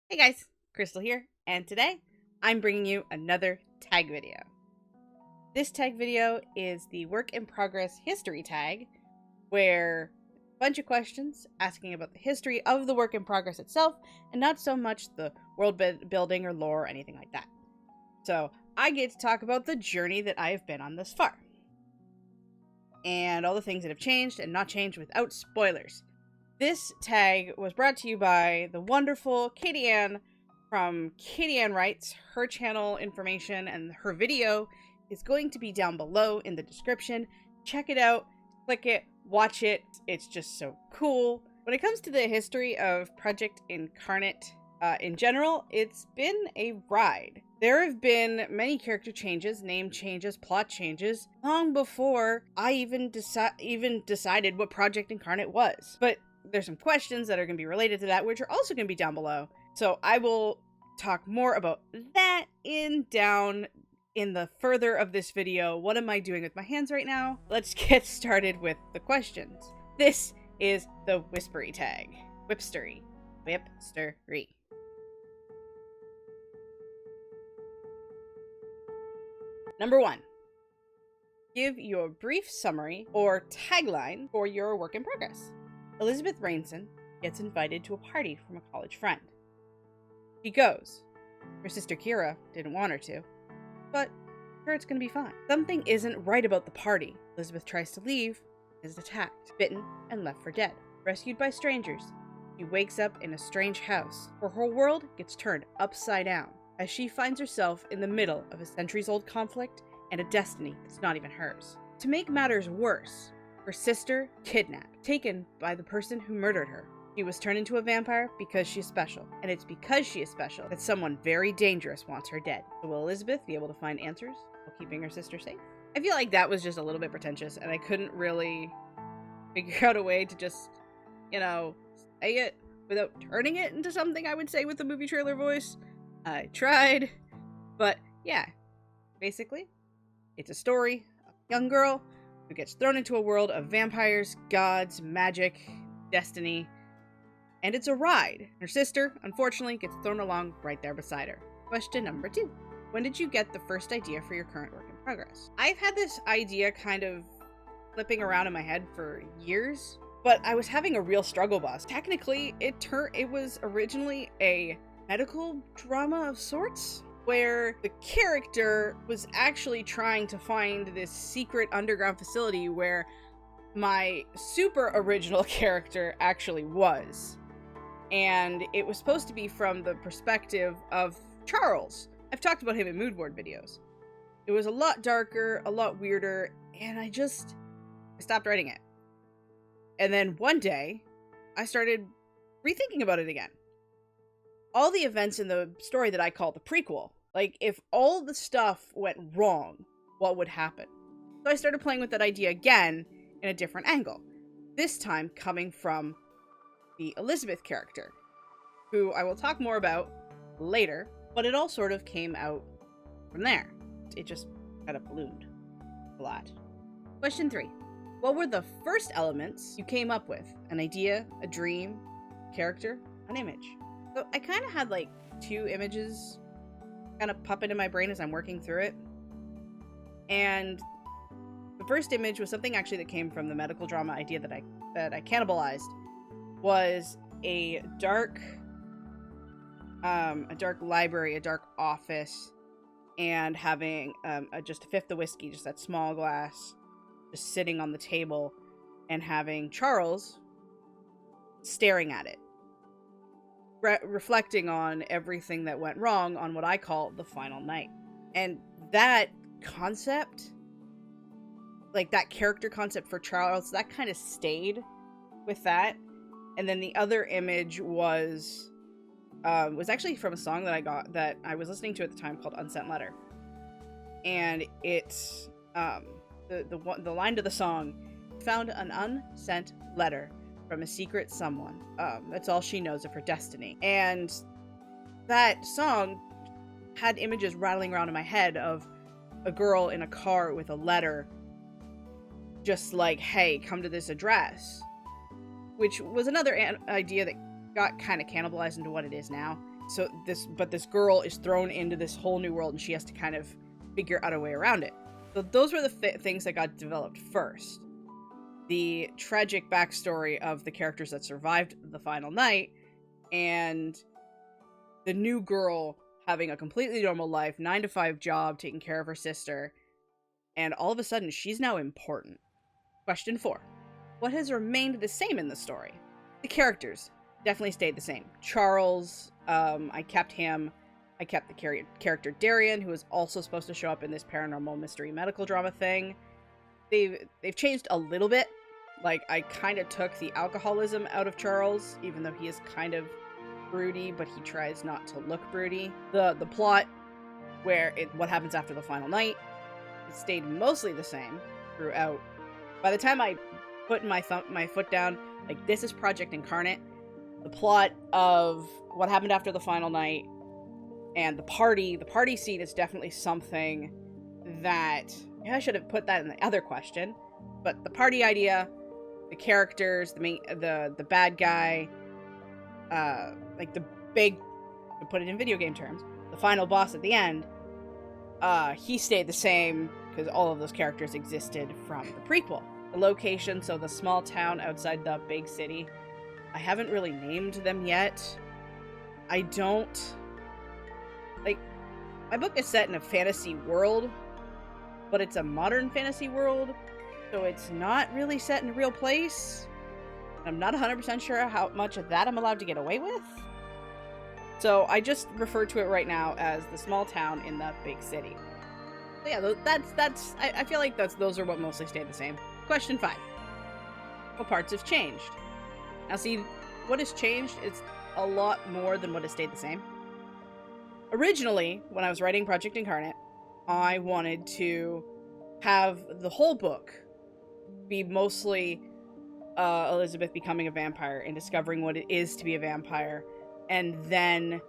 Hey guys, Crystal here, and today I'm bringing you another tag video. This tag video is the work in progress history tag, where a bunch of questions asking about the history of the work in progress itself, and not so much the world building or lore or anything like that. So I get to talk about the journey that I have been on thus far, and all the things that have changed and not changed without spoilers. This tag was brought to you by the wonderful Katie Ann from Katie Ann Writes. Her channel information and her video is going to be down below in the description. Check it out, click it, watch it. It's just so cool. When it comes to the history of Project Incarnate in general, it's been a ride. There have been many character changes, name changes, plot changes, long before I even decided what Project Incarnate was. But there's some questions that are going to be related to that, which are also going to be down below. So I will talk more about that in the further of this video. What am I doing with my hands right now? Let's get started with the questions. This is the Wip'story tag. Wip'story. Wip'story. Number 1. Give your brief summary or tagline for your work in progress. Elizabeth Rainson gets invited to a party from a college friend. She goes. Her sister Kira didn't want her to, but sure, it's gonna be fine. Something isn't right about the party. Elizabeth tries to leave, is attacked, bitten, and left for dead. Rescued by strangers, she wakes up in a strange house, where her world gets turned upside down, as she finds herself in the middle of a centuries-old conflict and a destiny that's not even hers. To make matters worse, her sister kidnapped, taken by the person who murdered her. She was turned into a vampire because she's special, and it's because she is special that someone very dangerous wants her dead. So will Elizabeth be able to find answers while keeping her sister safe? I feel like that was just a little bit pretentious, and I couldn't really figure out a way to just, say it without turning it into something I would say with the movie trailer voice. I tried, but yeah, basically, it's a story of a young girl who gets thrown into a world of vampires, gods, magic, destiny, and it's a ride. Her sister, unfortunately, gets thrown along right there beside her. Question number 2. When did you get the first idea for your current work in progress? I've had this idea kind of flipping around in my head for years, but I was having a real struggle bus. Technically, it was originally a medical drama of sorts, where the character was actually trying to find this secret underground facility where my super original character actually was. And it was supposed to be from the perspective of Charles. I've talked about him in mood board videos. It was a lot darker, a lot weirder, and I stopped writing it. And then one day, I started rethinking about it again. All the events in the story that I call the prequel, like if all the stuff went wrong, what would happen? So I started playing with that idea again in a different angle. This time coming from the Elizabeth character, who I will talk more about later, but it all sort of came out from there. It just kind of ballooned a lot. Question 3. What were the first elements you came up with? An idea, a dream, character, an image? So I kind of had like 2 images kind of pop into my brain as I'm working through it. And the first image was something actually that came from the medical drama idea that I cannibalized, was a dark library, a dark office, and having just a fifth of whiskey, just that small glass, just sitting on the table, and having Charles staring at it, reflecting on everything that went wrong on what I call the final night. And that concept, like that character concept for Charles, that kind of stayed with that. And then the other image was actually from a song that I was listening to at the time called Unsent Letter. And it's the line to the song, found an unsent letter from a secret someone. That's all she knows of her destiny. And that song had images rattling around in my head of a girl in a car with a letter just like, hey, come to this address. Which was another idea that got kind of cannibalized into what it is now. But this girl is thrown into this whole new world, and she has to kind of figure out a way around it. So those were the things that got developed first. The tragic backstory of the characters that survived the final night, and the new girl having a completely normal life, 9-to-5 job, taking care of her sister, and all of a sudden she's now important. Question 4. What has remained the same in the story? The characters definitely stayed the same. Charles, I kept him. I kept the character Darian, who was also supposed to show up in this paranormal mystery medical drama thing. They've changed a little bit. Like, I kind of took the alcoholism out of Charles, even though he is kind of broody, but he tries not to look broody. The plot, what happens after the final night, it stayed mostly the same throughout. By the time I put my foot down, like, this is Project Incarnate, the plot of what happened after the final night and the party scene is definitely something that, I should have put that in the other question, but the party idea, the characters, the bad guy, like the big, to put it in video game terms, the final boss at the end, he stayed the same because all of those characters existed from the prequel. The location, so the small town outside the big city, I haven't really named them yet. I don't... Like, my book is set in a fantasy world, but it's a modern fantasy world, so it's not really set in a real place. I'm not 100% sure how much of that I'm allowed to get away with. So I just refer to it right now as the small town in the big city. So yeah, I feel like those are what mostly stayed the same. Question 5. What parts have changed? Now see, what has changed is a lot more than what has stayed the same. Originally, when I was writing Project Incarnate, I wanted to have the whole book be mostly Elizabeth becoming a vampire and discovering what it is to be a vampire, and then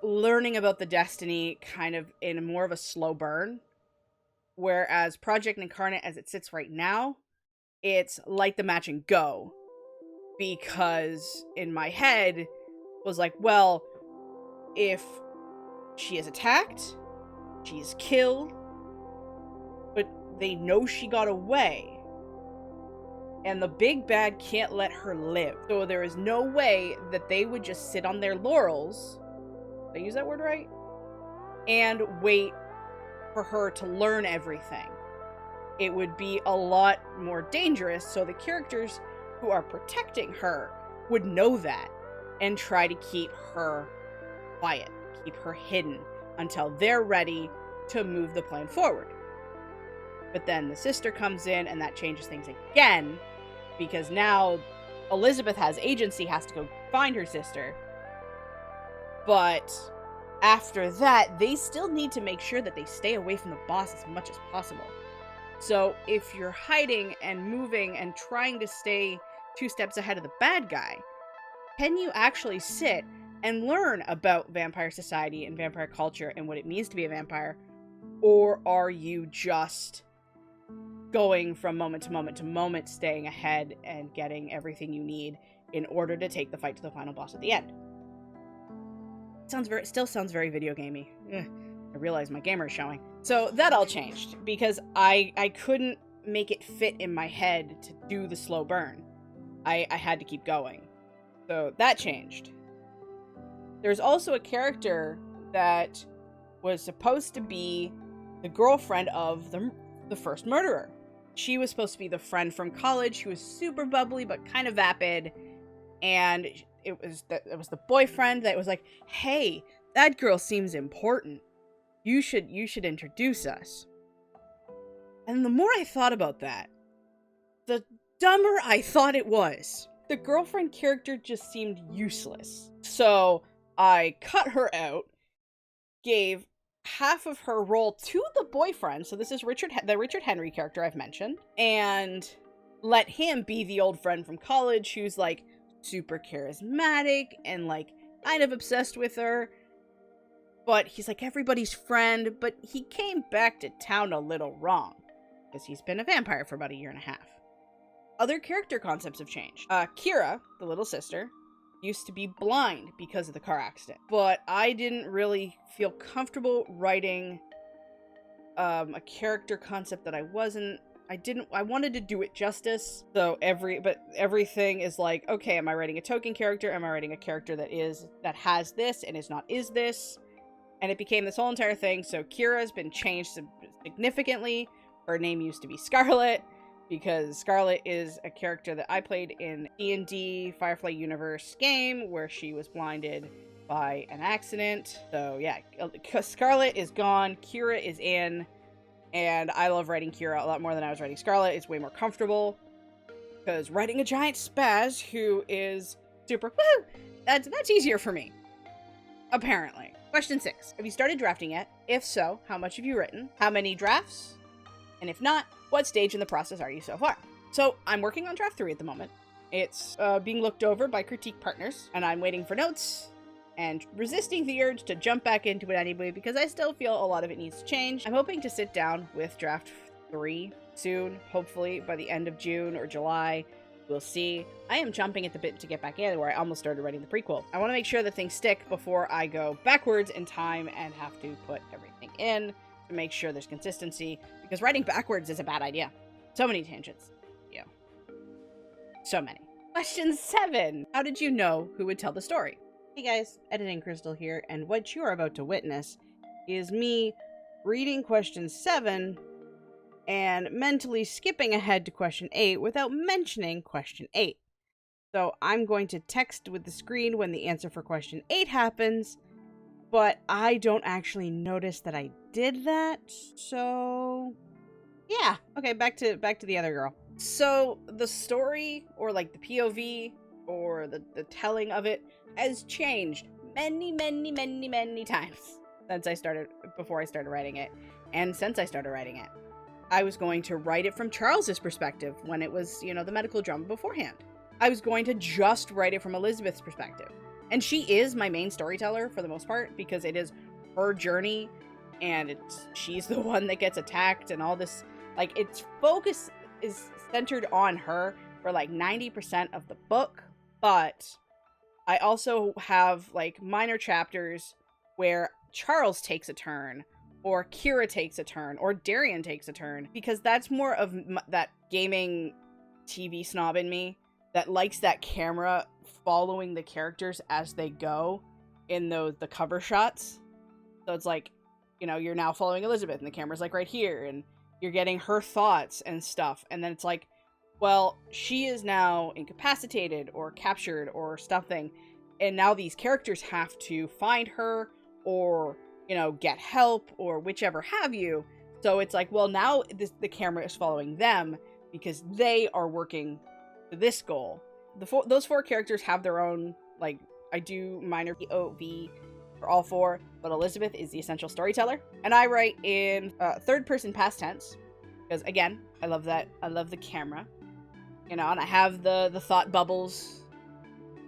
learning about the destiny kind of in more of a slow burn. Whereas Project Incarnate, as it sits right now, it's light the match and go. Because in my head was like, well, if she is attacked, she's killed, but they know she got away, and the big bad can't let her live. So there is no way that they would just sit on their laurels, did I use that word right? And wait for her to learn everything. It would be a lot more dangerous, so the characters who are protecting her would know that and try to keep her quiet, keep her hidden until they're ready to move the plan forward. But then the sister comes in and that changes things again, because now Elizabeth has agency, has to go find her sister. But after that, they still need to make sure that they stay away from the boss as much as possible. So if you're hiding and moving and trying to stay 2 steps ahead of the bad guy, can you actually sit and learn about vampire society and vampire culture and what it means to be a vampire? Or are you just going from moment to moment to moment, staying ahead and getting everything you need in order to take the fight to the final boss at the end? Still sounds very video gamey. I realize my gamer is showing. So that all changed because I couldn't make it fit in my head to do the slow burn. I had to keep going. So that changed. There's also a character that was supposed to be the girlfriend of the first murderer. She was supposed to be the friend from college who was super bubbly but kind of vapid, and it was the boyfriend that was like, hey, that girl seems important. You should introduce us. And the more I thought about that, the dumber I thought it was. The girlfriend character just seemed useless. So I cut her out, gave half of her role to the boyfriend, so this is the Richard Henry character I've mentioned, and let him be the old friend from college who's like super charismatic and like kind of obsessed with her. But he's like everybody's friend, but he came back to town a little wrong because he's been a vampire for about 1.5 years. Other character concepts have changed. Kira, the little sister, used to be blind because of the car accident. But I didn't really feel comfortable writing a character concept that I wanted to do it justice. So everything is like, okay, am I writing a token character? Am I writing a character that has this and is not this? And it became this whole entire thing. So Kira's been changed significantly. Her name used to be Scarlet, because Scarlet is a character that I played in D&D Firefly Universe game where she was blinded by an accident. So yeah, Scarlet is gone, Kira is in, and I love writing Kira a lot more than I was writing Scarlet. It's way more comfortable, because writing a giant spaz who is super woo, that's easier for me, apparently. Question 6. Have you started drafting yet? If so, how much have you written? How many drafts? And if not, what stage in the process are you so far? So I'm working on draft 3 at the moment. It's being looked over by critique partners, and I'm waiting for notes and resisting the urge to jump back into it anyway, because I still feel a lot of it needs to change. I'm hoping to sit down with draft 3 soon, hopefully by the end of June or July. We'll see. I am jumping at the bit to get back in, where I almost started writing the prequel. I want to make sure that things stick before I go backwards in time and have to put everything in to make sure there's consistency, because writing backwards is a bad idea. So many tangents. Yeah. So many. Question 7. How did you know who would tell the story? Hey guys, Editing Crystal here, and what you are about to witness is me reading question 7 and mentally skipping ahead to question 8 without mentioning question 8. So I'm going to text with the screen when the answer for question 8 happens, but I don't actually notice that I did that. So yeah, okay, back to the other girl. So the story, or like the POV, or the telling of it, has changed many times before I started writing it, and since I started writing it. I was going to write it from Charles's perspective when it was, the medical drama beforehand. I was going to just write it from Elizabeth's perspective. And she is my main storyteller for the most part, because it is her journey, and she's the one that gets attacked and all this. Like, its focus is centered on her for like 90% of the book, but I also have like minor chapters where Charles takes a turn, or Kira takes a turn, or Darian takes a turn, because that's more of that gaming TV snob in me that likes that camera following the characters as they go in the cover shots. So it's like, you're now following Elizabeth, and the camera's like right here, and you're getting her thoughts and stuff, and then it's like, well, she is now incapacitated or captured or something, and now these characters have to find her or, get help or whichever have you. So it's like, well, now the camera is following them because they are working for this goal. Those 4 characters have their own, like, I do minor POV for all 4, but Elizabeth is the essential storyteller. And I write in third person past tense, because again, I love that. I love the camera. And I have the thought bubbles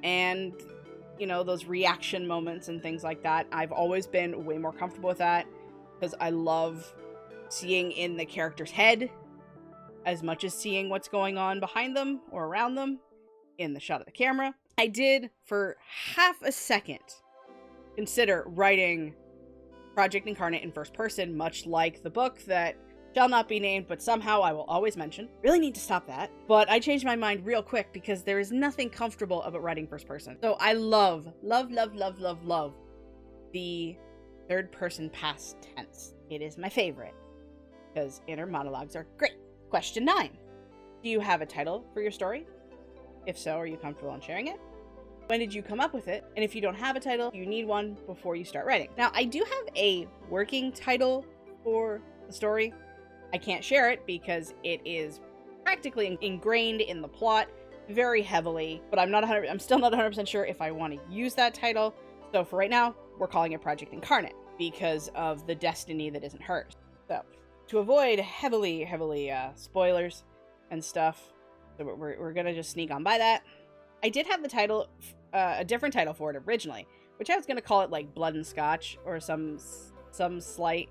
and, those reaction moments and things like that. I've always been way more comfortable with that, because I love seeing in the character's head as much as seeing what's going on behind them or around them in the shot of the camera. I did, for half a second, consider writing Project Incarnate in first person, much like the book that shall not be named, but somehow I will always mention. Really need to stop that. But I changed my mind real quick, because there is nothing comfortable about writing first person. So I love the third person past tense. It is my favorite, because inner monologues are great. Question 9. Do you have a title for your story? If so, are you comfortable in sharing it? When did you come up with it? And if you don't have a title, you need one before you start writing. Now, I do have a working title for the story. I can't share it because it is practically ingrained in the plot very heavily, but I'm still not 100% sure if I want to use that title. So for right now, we're calling it Project Incarnate because of the destiny that isn't hers. So to avoid heavily spoilers and stuff, so we're gonna just sneak on by that. I did have the title, a different title for it originally, which I was gonna call it like Blood and Scotch, or some slight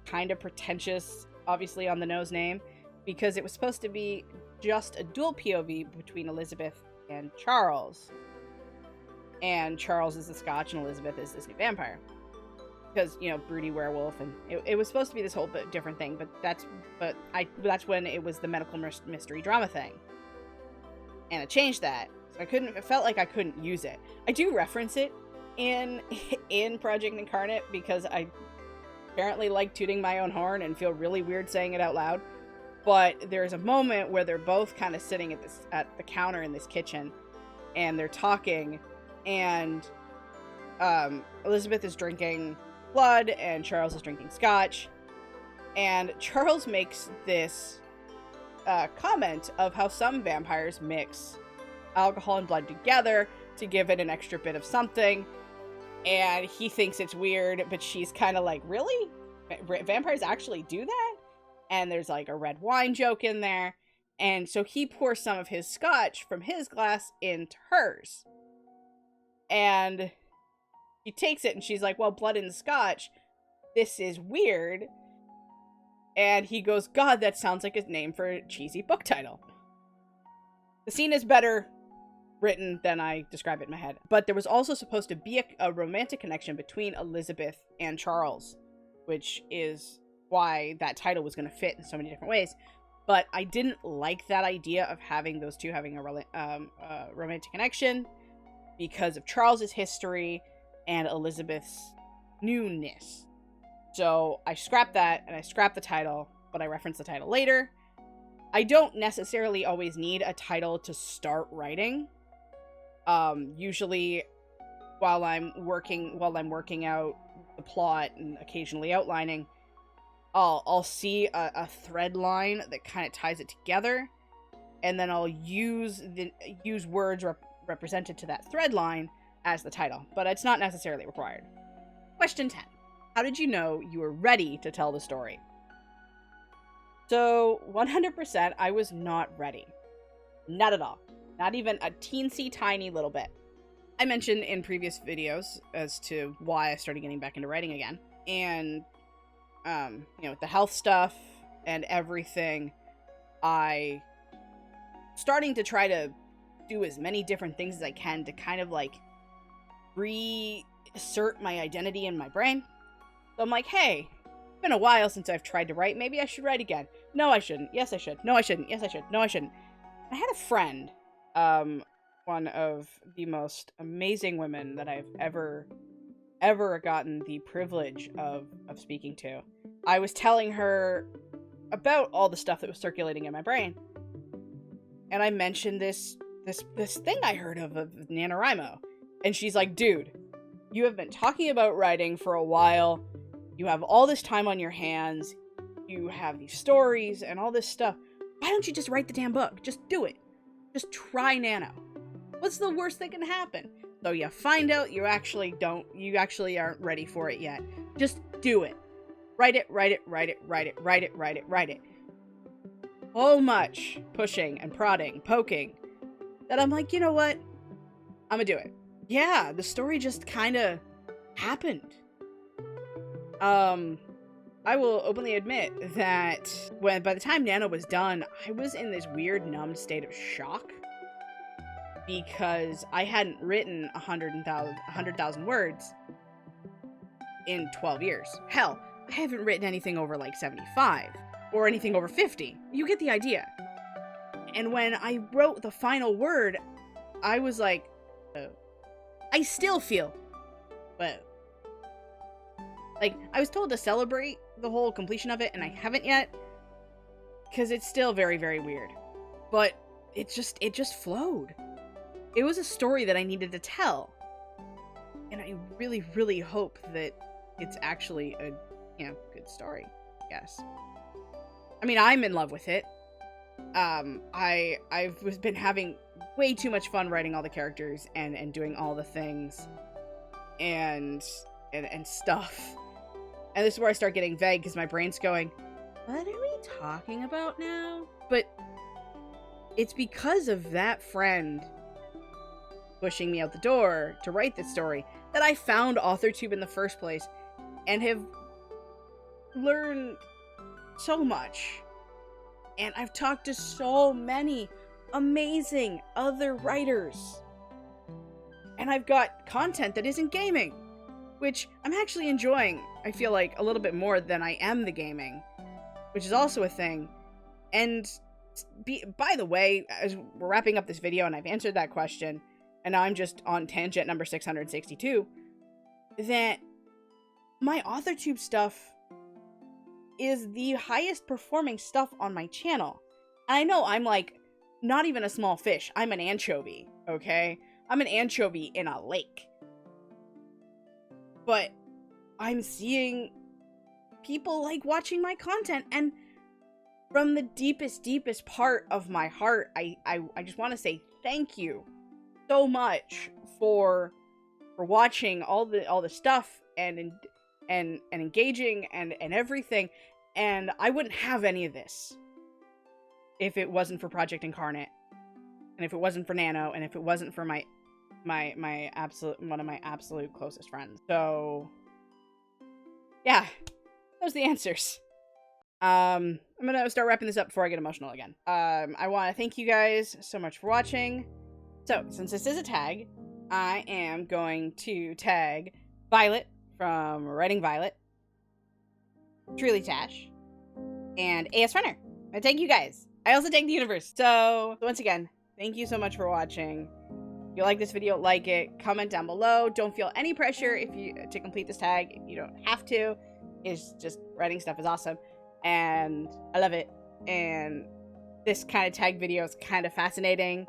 kind of pretentious, obviously on the nose name, because it was supposed to be just a dual POV between Elizabeth and Charles. and Charles is the Scotch, and Elizabeth is this new vampire. Because, you know, broody werewolf, and it was supposed to be this whole bit different thing, but that's when it was the medical mystery drama thing. And I changed that. So it felt like I couldn't use it. I do reference it in Project Incarnate because I apparently like tooting my own horn and feel really weird saying it out loud. But there's a moment where they're both kind of sitting at the counter in this kitchen, and they're talking, and Elizabeth is drinking blood and Charles is drinking scotch, and Charles makes this comment of how some vampires mix alcohol and blood together to give it an extra bit of something, and he thinks it's weird, but she's kind of like, really? Vampires actually do that? And there's like a red wine joke in there, and so he pours some of his scotch from his glass into hers, and he takes it, and she's like, well, blood and scotch, this is weird. And he goes, God, that sounds like his name for a cheesy book title. The scene is better written than I describe it in my head. But there was also supposed to be a romantic connection between Elizabeth and Charles, which is why that title was going to fit in so many different ways. But I didn't like that idea of having those two having a romantic connection because of Charles's history and Elizabeth's newness. So I scrapped that, and I scrapped the title, but I reference the title later. I don't necessarily always need a title to start writing. Usually while I'm working out the plot and occasionally outlining, I'll see a thread line that kind of ties it together, and then I'll use words represented to that thread line as the title, but it's not necessarily required. Question 10. How did you know you were ready to tell the story? So, 100% I was not ready. Not at all. Not even a teensy tiny little bit. I mentioned in previous videos as to why I started getting back into writing again. And, with the health stuff and everything, I starting to try to do as many different things as I can to kind of like reassert my identity in my brain. So I'm like, hey, it's been a while since I've tried to write. Maybe I should write again. No, I shouldn't. Yes, I should. No, I shouldn't. Yes, I should. No, I shouldn't. I had a friend, one of the most amazing women that I've ever gotten the privilege of speaking to. I was telling her about all the stuff that was circulating in my brain. And I mentioned this thing I heard of NaNoWriMo. And she's like, dude, you have been talking about writing for a while. You have all this time on your hands. You have these stories and all this stuff. Why don't you just write the damn book? Just do it. Just try Nano. What's the worst that can happen? So you find out you actually aren't ready for it yet. Just do it. Write it. So much pushing and prodding, poking, that I'm like, you know what? I'm gonna do it. Yeah, the story just kind of happened. I will openly admit that by the time Nano was done, I was in this weird numbed state of shock because I hadn't written 100,000 words in 12 years. Hell, I haven't written anything over like 75 or anything over 50. You get the idea. And when I wrote the final word, I was like, I still feel, like, I was told to celebrate the whole completion of it, and I haven't yet, because it's still very, very weird. But it just flowed. It was a story that I needed to tell. And I really, really hope that it's actually a, good story, I guess. I mean, I'm in love with it. I've been having way too much fun writing all the characters and doing all the things and stuff. And this is where I start getting vague because my brain's going, what are we talking about now? But it's because of that friend pushing me out the door to write this story that I found AuthorTube in the first place and have learned so much. And I've talked to so many amazing other writers. and I've got content that isn't gaming, which I'm actually enjoying, I feel like, a little bit more than I am the gaming, which is also a thing. And by the way, as we're wrapping up this video and I've answered that question, and now I'm just on tangent number 662, that my AuthorTube stuff is the highest performing stuff on my channel. And I know I'm like not even a small fish. I'm an anchovy, okay? I'm an anchovy in a lake. But I'm seeing people like watching my content, and from the deepest part of my heart, I just want to say thank you so much for watching all the stuff and engaging and everything. And I wouldn't have any of this if it wasn't for Project Incarnate, and if it wasn't for Nano, and if it wasn't for my one of my absolute closest friends. So yeah, those are the answers. I'm gonna start wrapping this up before I get emotional again. I want to thank you guys so much for watching. So since this is a tag, I am going to tag Violet from Writing Violet, Truly Tash, and AS Runner. I thank you guys. I also thank the universe. So once again, thank you so much for watching. If you like this video, like it, comment down below. Don't feel any pressure to complete this tag if you don't have to. It's just, writing stuff is awesome, and I love it. And this kind of tag video is kind of fascinating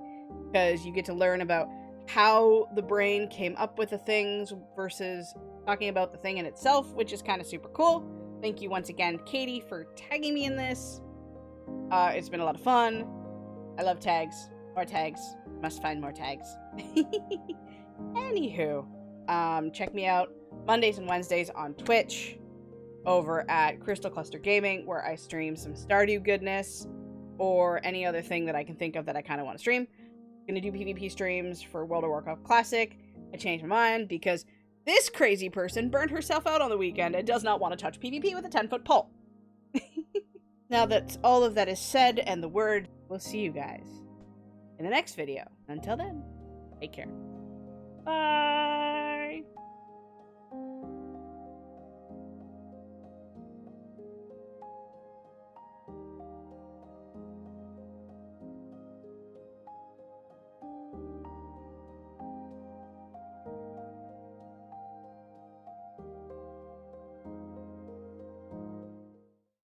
because you get to learn about how the brain came up with the things versus talking about the thing in itself, which is kind of super cool. Thank you once again, Katie, for tagging me in this. It's been a lot of fun. I love tags. More tags. Must find more tags. Anywho, check me out Mondays and Wednesdays on Twitch over at Crystal Cluster Gaming, where I stream some Stardew goodness or any other thing that I can think of that I kind of want to stream. I'm gonna do PvP streams for World of Warcraft Classic. I changed my mind because this crazy person burned herself out on the weekend and does not want to touch PvP with a 10-foot pole. Now that all of that is said and the word, we'll see you guys in the next video. Until then, take care. Bye!